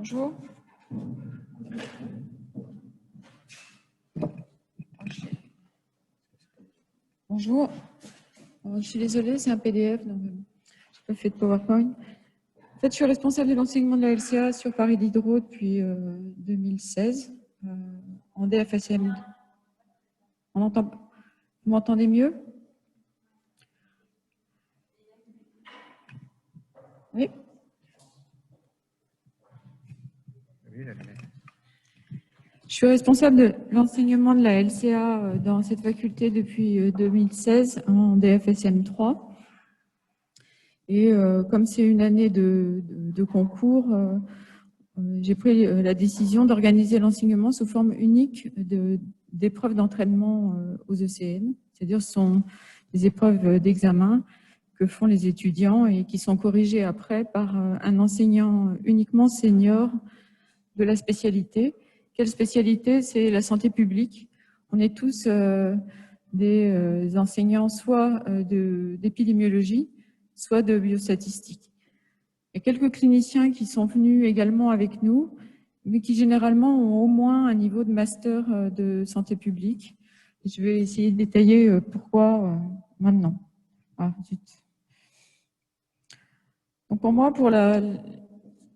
Bonjour. Bonjour. Je suis désolée, c'est un PDF, donc je n'ai pas fait de PowerPoint. En fait, je suis responsable de l'enseignement de la LCA sur Paris Diderot depuis 2016, en DFSM. Vous m'entendez mieux? Oui. Je suis responsable de l'enseignement de la LCA dans cette faculté depuis 2016 en DFSM 3. Et comme c'est une année de concours, j'ai pris la décision d'organiser l'enseignement sous forme unique d'épreuves d'entraînement aux ECN. C'est-à-dire ce sont des épreuves d'examen que font les étudiants et qui sont corrigées après par un enseignant uniquement senior de la spécialité. Quelle spécialité? C'est la santé publique. On est tous des enseignants soit d'épidémiologie, soit de biostatistique. Il y a quelques cliniciens qui sont venus également avec nous, mais qui généralement ont au moins un niveau de master de santé publique. Je vais essayer de détailler pourquoi maintenant. Ah, donc pour moi,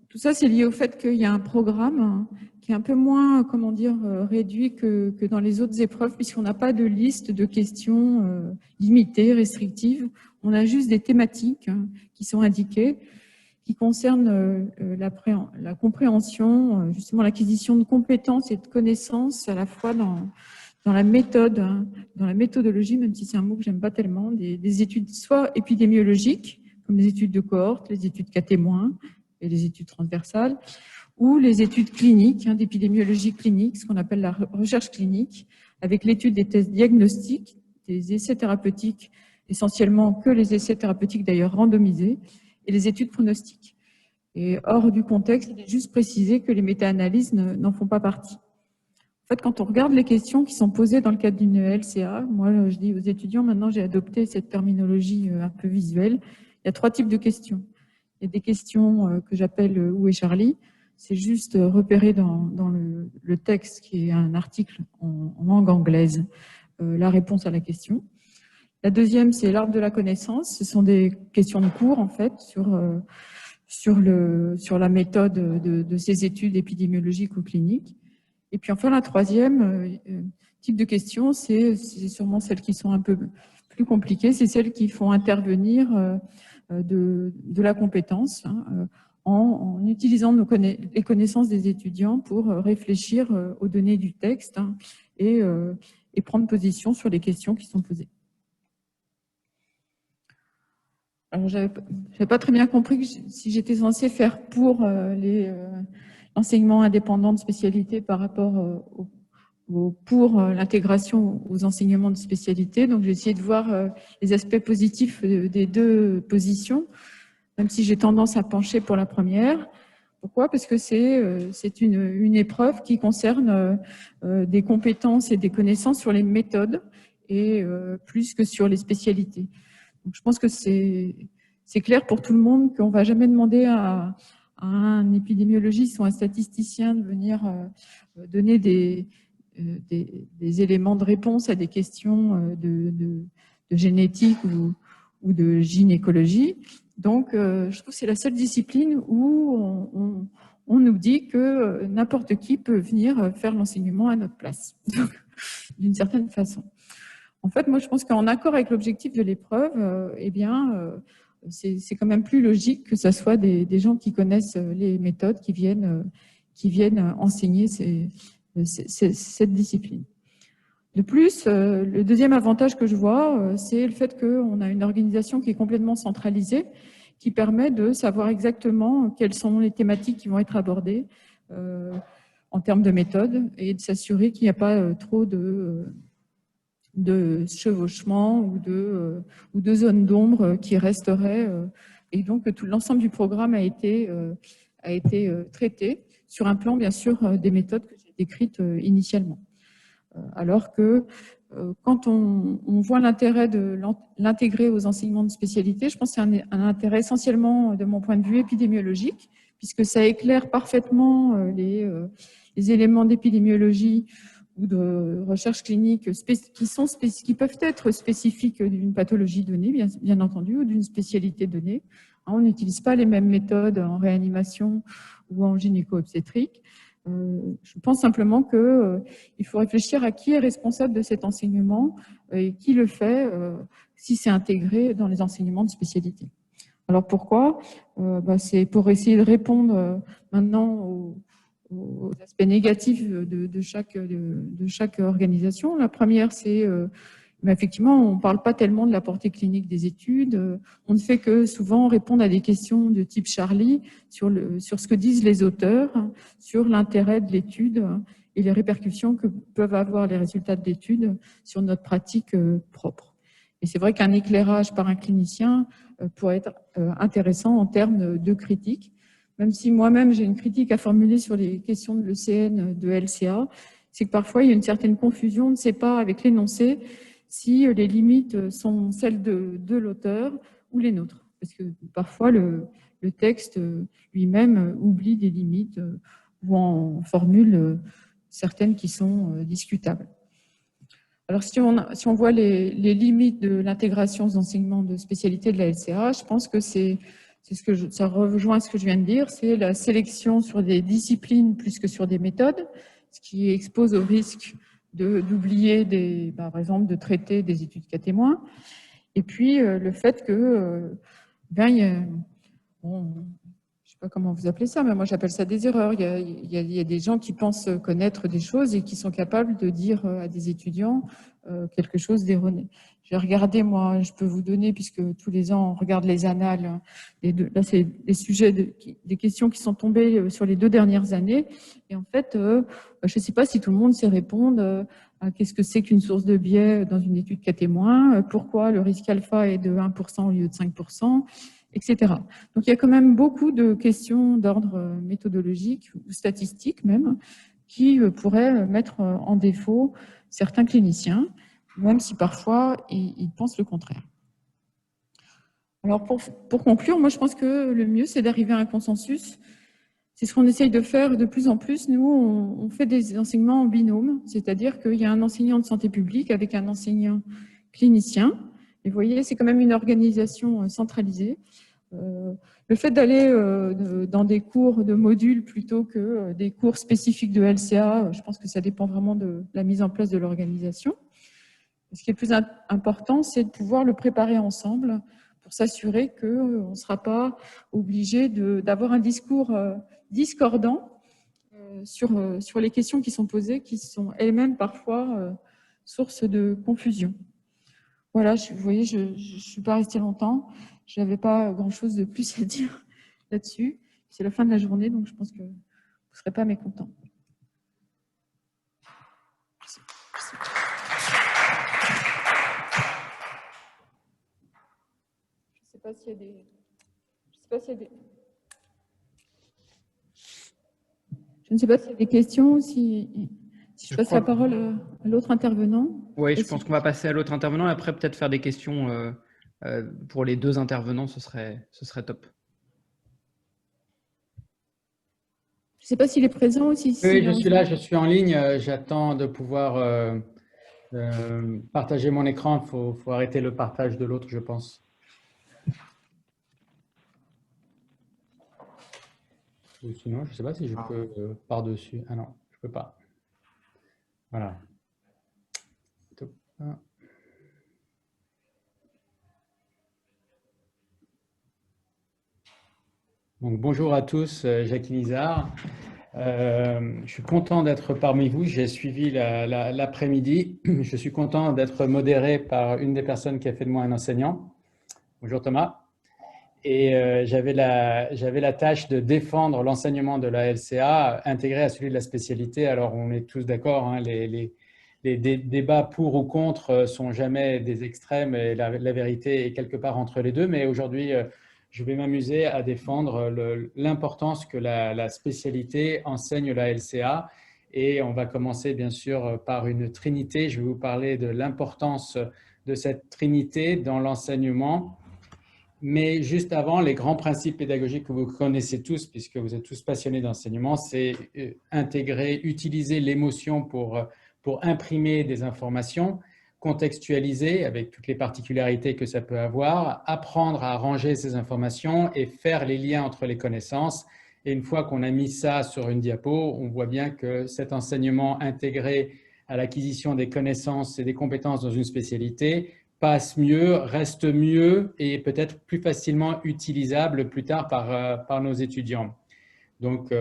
tout ça, c'est lié au fait qu'il y a un programme qui est un peu moins, comment dire, réduit que dans les autres épreuves, puisqu'on n'a pas de liste de questions limitées, restrictives. On a juste des thématiques qui sont indiquées, qui concernent la compréhension, justement l'acquisition de compétences et de connaissances, à la fois dans la méthode, dans la méthodologie, même si c'est un mot que j'aime pas tellement, des études soit épidémiologiques, comme les études de cohorte, les études cas témoins et les études transversales, ou les études cliniques, d'épidémiologie clinique, ce qu'on appelle la recherche clinique, avec l'étude des tests diagnostiques, des essais thérapeutiques, essentiellement que les essais thérapeutiques d'ailleurs randomisés, et les études pronostiques. Et hors du contexte, il est juste précisé que les méta-analyses n'en font pas partie. En fait, quand on regarde les questions qui sont posées dans le cadre d'une LCA, moi je dis aux étudiants, maintenant j'ai adopté cette terminologie un peu visuelle, il y a 3 types de questions. Il y a des questions que j'appelle « Où est Charlie ?» C'est juste repérer dans le texte, qui est un article en langue anglaise, la réponse à la question. La deuxième, c'est l'arbre de la connaissance. Ce sont des questions de cours, en fait, sur la méthode de ces études épidémiologiques ou cliniques. Et puis enfin, la troisième type de questions, c'est sûrement celles qui sont un peu plus compliquées. C'est celles qui font intervenir de la compétence, en utilisant les connaissances des étudiants pour réfléchir aux données du texte et prendre position sur les questions qui sont posées. Alors, j'avais pas très bien compris si j'étais censée faire pour l'enseignement indépendant de spécialité par rapport pour l'intégration aux enseignements de spécialité. Donc, j'ai essayé de voir les aspects positifs des deux positions, même si j'ai tendance à pencher pour la première. Pourquoi? Parce que c'est une épreuve qui concerne des compétences et des connaissances sur les méthodes et plus que sur les spécialités. Donc, je pense que c'est clair pour tout le monde qu'on ne va jamais demander à un épidémiologiste ou un statisticien de venir donner des éléments de réponse à des questions de génétique ou de gynécologie. Donc, je trouve que c'est la seule discipline où on nous dit que n'importe qui peut venir faire l'enseignement à notre place, d'une certaine façon. En fait, moi, je pense qu'en accord avec l'objectif de l'épreuve, c'est quand même plus logique que ce soit des gens qui connaissent les méthodes qui viennent enseigner cette discipline. De plus, le deuxième avantage que je vois, c'est le fait qu'on a une organisation qui est complètement centralisée, qui permet de savoir exactement quelles sont les thématiques qui vont être abordées en termes de méthode et de s'assurer qu'il n'y a pas trop de chevauchement ou de zones d'ombre qui resteraient. Et donc, tout l'ensemble du programme a été traité sur un plan, bien sûr, des méthodes que j'ai décrites initialement. Alors que quand on voit l'intérêt de l'intégrer aux enseignements de spécialité, je pense que c'est un intérêt essentiellement, de mon point de vue, épidémiologique, puisque ça éclaire parfaitement les éléments d'épidémiologie ou de recherche clinique qui peuvent être spécifiques d'une pathologie donnée, bien entendu, ou d'une spécialité donnée. On n'utilise pas les mêmes méthodes en réanimation ou en gynéco-obstétrique. Je pense simplement qu'il faut réfléchir à qui est responsable de cet enseignement et qui le fait si c'est intégré dans les enseignements de spécialité. Alors pourquoi? C'est pour essayer de répondre maintenant aux aspects négatifs de chaque organisation. La première, c'est effectivement, on ne parle pas tellement de la portée clinique des études. On ne fait que souvent répondre à des questions de type Charlie sur ce que disent les auteurs, sur l'intérêt de l'étude et les répercussions que peuvent avoir les résultats de l'étude sur notre pratique propre. Et c'est vrai qu'un éclairage par un clinicien pourrait être intéressant en termes de critique. Même si moi-même j'ai une critique à formuler sur les questions de l'ECN, de LCA, c'est que parfois il y a une certaine confusion, on ne sait pas avec l'énoncé si les limites sont celles de l'auteur ou les nôtres. Parce que parfois le texte lui-même oublie des limites ou en formule certaines qui sont discutables. Alors si on voit les limites de l'intégration aux enseignements de spécialité de la LCA, je pense que ça rejoint ce que je viens de dire, c'est la sélection sur des disciplines plus que sur des méthodes, ce qui expose au risque d'oublier, par exemple, de traiter des études cas témoins. Et puis, le fait que, je ne sais pas comment vous appelez ça, mais moi j'appelle ça des erreurs. Il y a des gens qui pensent connaître des choses et qui sont capables de dire à des étudiants quelque chose d'erroné. J'ai regardé, moi, je peux vous donner, puisque tous les ans on regarde les annales, là c'est des sujets, des questions qui sont tombées sur les 2 dernières années, et en fait, je ne sais pas si tout le monde sait répondre à qu'est-ce que c'est qu'une source de biais dans une étude cas témoin, pourquoi le risque alpha est de 1% au lieu de 5%, etc. Donc il y a quand même beaucoup de questions d'ordre méthodologique ou statistique même, qui pourraient mettre en défaut certains cliniciens, même si parfois ils pensent le contraire. Alors pour conclure, moi je pense que le mieux c'est d'arriver à un consensus. C'est ce qu'on essaye de faire de plus en plus. Nous, on fait des enseignements en binôme, c'est-à-dire qu'il y a un enseignant de santé publique avec un enseignant clinicien. Et vous voyez, c'est quand même une organisation centralisée. Le fait d'aller dans des cours de modules plutôt que des cours spécifiques de LCA, je pense que ça dépend vraiment de la mise en place de l'organisation. Ce qui est plus important, c'est de pouvoir le préparer ensemble pour s'assurer qu'on ne sera pas obligé d'avoir un discours discordant sur les questions qui sont posées, qui sont elles-mêmes parfois source de confusion. Voilà, vous voyez, je ne suis pas restée longtemps. Je n'avais pas grand-chose de plus à dire là-dessus. C'est la fin de la journée, donc je pense que vous ne serez pas mécontents. Je ne sais pas s'il y a des... Je ne sais pas s'il y a des questions, si je passe la parole à l'autre intervenant. Oui, je pense qu'on va passer à l'autre intervenant et après peut-être faire des questions pour les 2 intervenants, ce serait top. Je ne sais pas s'il est présent ou si... Oui, je suis là, je suis en ligne. J'attends de pouvoir partager mon écran. Il faut arrêter le partage de l'autre, je pense. Ou sinon, je ne sais pas si je peux par-dessus. Ah non, je ne peux pas. Voilà. Donc, bonjour à tous, Jacques Nizar. Je suis content d'être parmi vous. J'ai suivi l'après-midi. Je suis content d'être modéré par une des personnes qui a fait de moi un enseignant. Bonjour Thomas. Et j'avais la tâche de défendre l'enseignement de la LCA intégré à celui de la spécialité. Alors, on est tous d'accord, hein, les débats pour ou contre sont jamais des extrêmes et la vérité est quelque part entre les deux. Mais aujourd'hui, je vais m'amuser à défendre l'importance que la spécialité enseigne la LCA. Et on va commencer bien sûr par une trinité. Je vais vous parler de l'importance de cette trinité dans l'enseignement Mais juste avant, les grands principes pédagogiques que vous connaissez tous, puisque vous êtes tous passionnés d'enseignement, c'est intégrer, utiliser l'émotion pour imprimer des informations, contextualiser avec toutes les particularités que ça peut avoir, apprendre à ranger ces informations et faire les liens entre les connaissances. Et une fois qu'on a mis ça sur une diapo, on voit bien que cet enseignement intégré à l'acquisition des connaissances et des compétences dans une spécialité passe mieux, reste mieux et peut-être plus facilement utilisable plus tard par nos étudiants. Donc,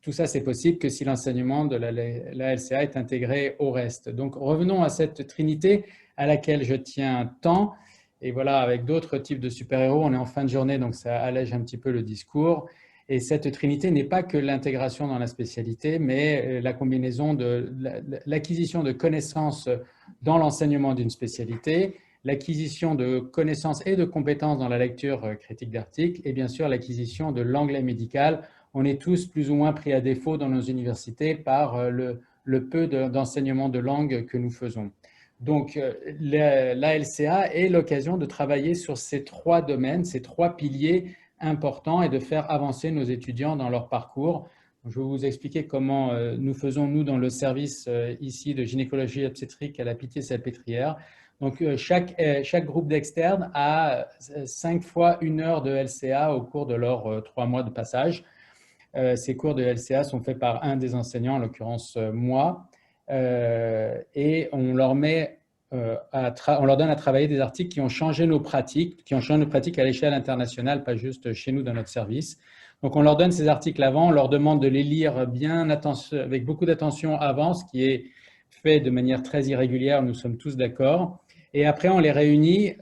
tout ça, c'est possible que si l'enseignement de la LCA est intégré au reste. Donc, revenons à cette trinité à laquelle je tiens tant. Et voilà, avec d'autres types de super-héros, on est en fin de journée, donc ça allège un petit peu le discours. Et cette trinité n'est pas que l'intégration dans la spécialité, mais la combinaison de l'acquisition de connaissances dans l'enseignement d'une spécialité, l'acquisition de connaissances et de compétences dans la lecture critique d'articles et bien sûr l'acquisition de l'anglais médical. On est tous plus ou moins pris à défaut dans nos universités par le peu d'enseignement de langue que nous faisons. Donc, la LCA est l'occasion de travailler sur ces trois domaines, ces trois piliers importants et de faire avancer nos étudiants dans leur parcours. Je vais vous expliquer comment nous faisons, nous, dans le service ici de gynécologie obstétrique à la Pitié-Salpêtrière. Donc, chaque groupe d'externes a 5 fois 1 heure de LCA au cours de leurs 3 mois de passage. Ces cours de LCA sont faits par un des enseignants, en l'occurrence moi, et on leur donne à travailler des articles qui ont changé nos pratiques, à l'échelle internationale, pas juste chez nous dans notre service. Donc, on leur donne ces articles avant, on leur demande de les lire bien avec beaucoup d'attention avant, ce qui est fait de manière très irrégulière, nous sommes tous d'accord. Et après, on les réunit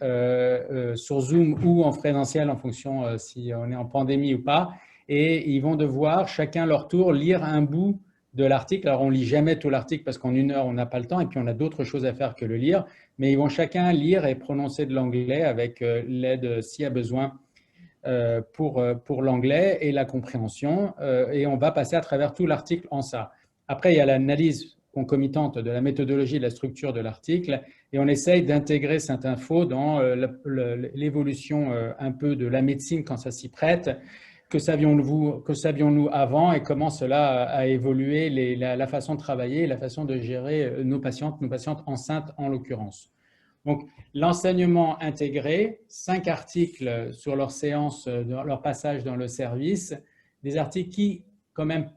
sur Zoom ou en présentiel en fonction si on est en pandémie ou pas. Et ils vont devoir, chacun leur tour, lire un bout de l'article. Alors, on ne lit jamais tout l'article parce qu'en 1 heure, on n'a pas le temps et puis on a d'autres choses à faire que le lire. Mais ils vont chacun lire et prononcer de l'anglais avec l'aide s'il y a besoin pour l'anglais et la compréhension. Et on va passer à travers tout l'article en ça. Après, il y a l'analyse concomitante de la méthodologie et de la structure de l'article et on essaye d'intégrer cette info dans l'évolution un peu de la médecine quand ça s'y prête. Que savions-nous avant et comment cela a évolué, la façon de travailler, la façon de gérer nos patientes enceintes en l'occurrence. Donc, l'enseignement intégré, 5 articles sur leur séance, leur passage dans le service, des articles qui, quand même,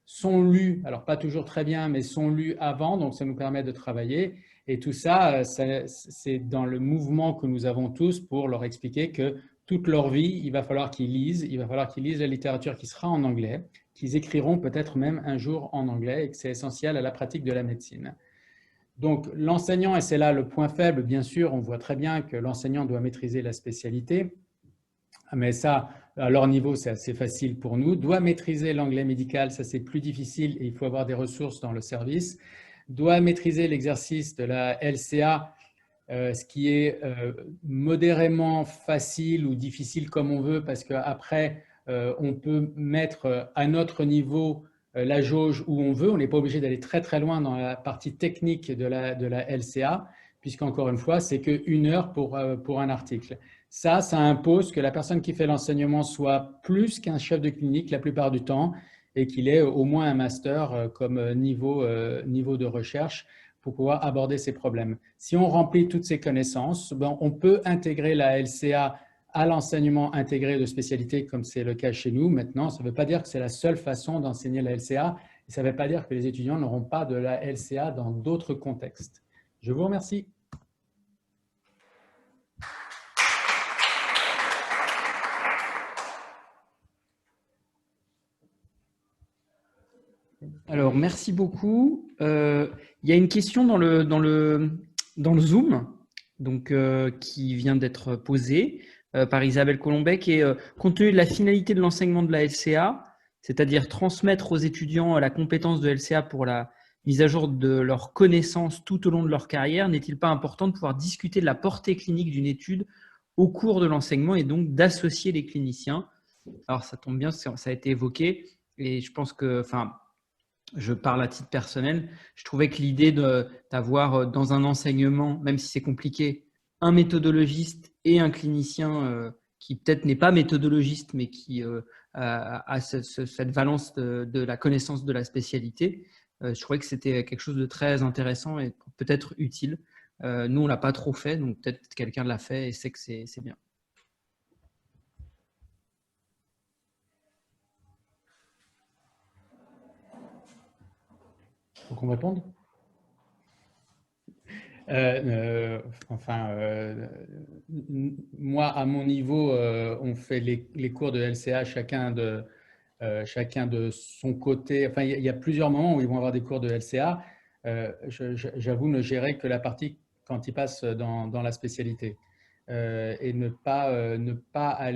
sont lus, alors pas toujours très bien, mais sont lus avant, donc ça nous permet de travailler. Et tout ça, c'est dans le mouvement que nous avons tous pour leur expliquer que toute leur vie, il va falloir qu'ils lisent la littérature qui sera en anglais, qu'ils écriront peut-être même un jour en anglais et que c'est essentiel à la pratique de la médecine. Donc, l'enseignant, et c'est là le point faible, bien sûr, on voit très bien que l'enseignant doit maîtriser la spécialité, mais ça, à leur niveau, c'est assez facile pour nous, doit maîtriser l'anglais médical, ça c'est plus difficile et il faut avoir des ressources dans le service, doit maîtriser l'exercice de la LCA, ce qui est modérément facile ou difficile comme on veut, parce qu'après, on peut mettre à notre niveau la jauge où on veut. On n'est pas obligé d'aller très très loin dans la partie technique de la LCA, puisqu'encore une fois, c'est qu'1 heure pour un article. Ça impose que la personne qui fait l'enseignement soit plus qu'un chef de clinique la plupart du temps et qu'il ait au moins un master comme niveau de recherche pour pouvoir aborder ces problèmes. Si on remplit toutes ces connaissances, on peut intégrer la LCA à l'enseignement intégré de spécialité comme c'est le cas chez nous. Maintenant, ça ne veut pas dire que c'est la seule façon d'enseigner la LCA et ça ne veut pas dire que les étudiants n'auront pas de la LCA dans d'autres contextes. Je vous remercie. Alors, merci beaucoup. Il y a une question dans le Zoom donc, qui vient d'être posée par Isabelle Colombet, qui est compte tenu de la finalité de l'enseignement de la LCA, c'est-à-dire transmettre aux étudiants la compétence de LCA pour la mise à jour de leurs connaissances tout au long de leur carrière, n'est-il pas important de pouvoir discuter de la portée clinique d'une étude au cours de l'enseignement et donc d'associer les cliniciens? Alors, ça tombe bien, ça a été évoqué et je pense que, je parle à titre personnel, je trouvais que l'idée d'avoir dans un enseignement, même si c'est compliqué, un méthodologiste et un clinicien qui peut-être n'est pas méthodologiste, mais qui a cette valence de la connaissance de la spécialité. Je trouvais que c'était quelque chose de très intéressant et peut-être utile. Nous, on ne l'a pas trop fait, donc peut-être quelqu'un l'a fait et sait que c'est bien. Faut qu'on réponde? Moi, à mon niveau, on fait les cours de LCA, chacun de son côté. Enfin, il y a plusieurs moments où ils vont avoir des cours de LCA. J'avoue ne gérer que la partie quand ils passent dans la spécialité et ne pas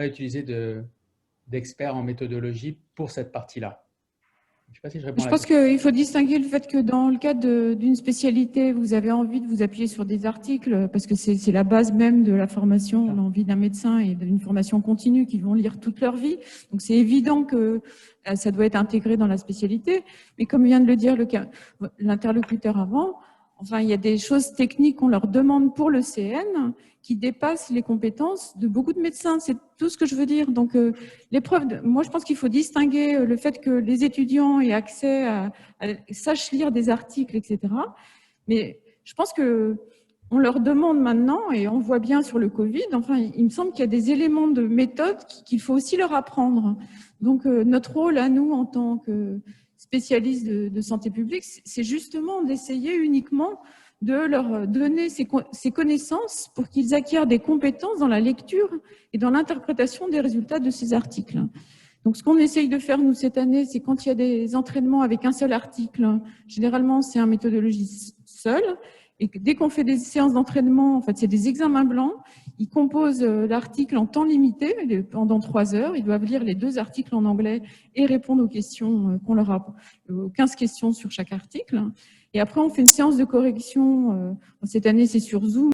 utiliser d'experts en méthodologie pour cette partie-là. Je ne sais pas si je réponds à Je la pense question. qu'il faut distinguer le fait que dans le cadre d'une spécialité, vous avez envie de vous appuyer sur des articles, parce que c'est la base même de la formation. On a envie d'un médecin et d'une formation continue qu'ils vont lire toute leur vie. Donc c'est évident que ça doit être intégré dans la spécialité. Mais comme vient de le dire l'interlocuteur avant, enfin, il y a des choses techniques qu'on leur demande pour le CN qui dépassent les compétences de beaucoup de médecins. C'est tout ce que je veux dire. Donc, moi, je pense qu'il faut distinguer le fait que les étudiants aient accès sachent lire des articles, etc. Mais je pense que on leur demande maintenant, et on voit bien sur le Covid, enfin, il me semble qu'il y a des éléments de méthode qu'il faut aussi leur apprendre. Donc, notre rôle à nous, en tant que spécialistes de santé publique, c'est justement d'essayer uniquement de leur donner ces connaissances pour qu'ils acquièrent des compétences dans la lecture et dans l'interprétation des résultats de ces articles. Donc, ce qu'on essaye de faire, nous, cette année, c'est quand il y a des entraînements avec un seul article, généralement, c'est un méthodologiste seul. Et dès qu'on fait des séances d'entraînement, en fait, c'est des examens blancs. Ils composent l'article en temps limité, pendant 3 heures. Ils doivent lire les 2 articles en anglais et répondre aux questions qu'on leur a, 15 questions sur chaque article. Et après, on fait une séance de correction. Cette année, c'est sur Zoom.